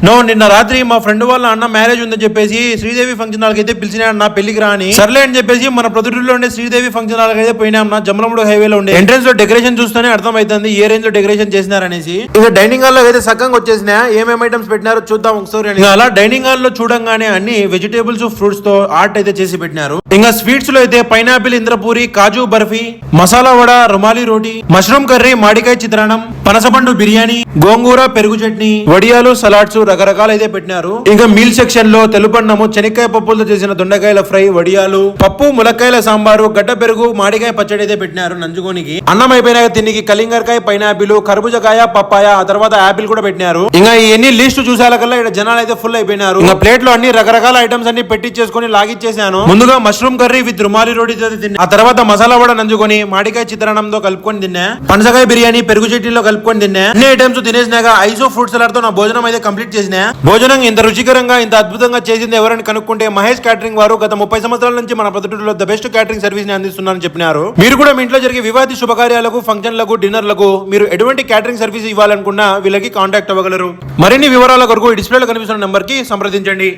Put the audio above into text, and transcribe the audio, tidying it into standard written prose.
No నిన్న రాత్రి మా ఫ్రెండ్ వాళ్ళ అన్న మ్యారేజ్ ఉందని చెప్పేసి శ్రీదేవి ఫంక్షన్ హాల్కి అయితే పిలిచిన నా పెళ్లికి రాని సర్లే అని చెప్పేసి మన ప్రొద్దుటూరులో ఉండే శ్రీదేవి ఫంక్షన్ హాల్కి అయితే పోయినాం. నా జమలమూడు హైవేలో ఉండే ఎంట్రన్స్ లో డెకరేషన్ చూస్తేనే అర్థం అవుతుంది ఏ రేంజ్ లో డెకరేషన్ చేసినారనేసి. ఇంకా డైనింగ్ హాల్ లో అయితే సగంగా వచ్చేసిన ఏమేమి ఐటమ్స్ పెట్టినారో చూద్దాం ఒకసారి. అలా డైనింగ్ హాల్ లో చూడంగానే అన్ని వెజిటేబుల్స్ ఫ్రూట్స్ తో ఆర్ట్ అయితే చేసి పెట్టినారు. ఇంకా స్వీట్స్ లో అయితే పైనాపిల్ ఇంద్రపూరి, కాజు బర్ఫీ, మసాలా వడ, రుమాలి రోటీ, మష్రూమ్ కర్రీ, మాడికాయ చిత్రాన్నం, పనసపండు బిర్యానీ, గోంగూర పెరుగు చట్నీ, వడియాలు, సలాడ్స్ రకరకాలు అయితే పెట్టినారు. ఇంకా మీల్ సెక్షన్ లో తెలుపన్నము, శనక్కాయ పప్పులతో చేసిన దొండకాయల ఫ్రై, వడియాలు, పప్పు, ములక్కాయల సాంబారు, గడ్డ పెరుగు, మాడికాయ పచ్చడి అయితే పెట్టినారు నంజుకోనికి. అన్నం అయిపోయినాక తినికి కలింగరకాయ, పైనాపిల్, కర్బూజకాయ, పప్పాయ, ఆ తర్వాత యాపిల్ కూడా పెట్టినారు. ఇంకా ఇవన్నీ లిస్ట్ చూసాకల్లా ఇక్కడ జనాలు అయితే ఫుల్ అయిపోయినారు. ఇంకా ప్లేట్ లో అన్ని రకరకాల ఐటమ్స్ అన్ని పెట్టించేసుకుని లాగిచ్చేసాను. ముందుగా మష్రూమ్ కర్రీ విత్ రుమాలి రోటీ తిన్నా, ఆ తర్వాత మసాలా వడ నంజుకొని మాడికాయ చిత్రాన్నంతో కలుపుకొని తిన్నా, పనసకాయ బిర్యానీ పెరుగు చట్నీలో కలుపుకొని తిన్నా. అన్ని ఐటమ్స్ తినేసినాక ఐసో ఫ్రూట్ సలాడ్ తో నా భోజనం అయితే కంప్లీట్ చేసిన. భోజనం ఇంత రుచికరంగా ఇంత అద్భుతంగా చేసింది ఎవరని కనుక్కుంటే మహేష్ క్యాటరింగ్ వారు గత 30 సంవత్సరాల నుంచి మన ప్రొద్దుటూరులో ద బెస్ట్ క్యాటరింగ్ సర్వీస్ ని అందిస్తున్నారని చెప్పినారు. మీరు కూడా మీ ఇంట్లో జరిగే వివాది శుభకార్యాలకు, ఫంక్షన్లకు, డిన్నర్లకు మీరు ఎటువంటి క్యాటరింగ్ సర్వీస్ ఇవ్వాలనుకున్నా వీళ్ళకి కాంటాక్ట్ అవ్వగలరు. మరిన్ని వివరాల కొరకు డిస్ప్లేలో కనిపిస్తున్న నంబర్ కి సంప్రదించండి.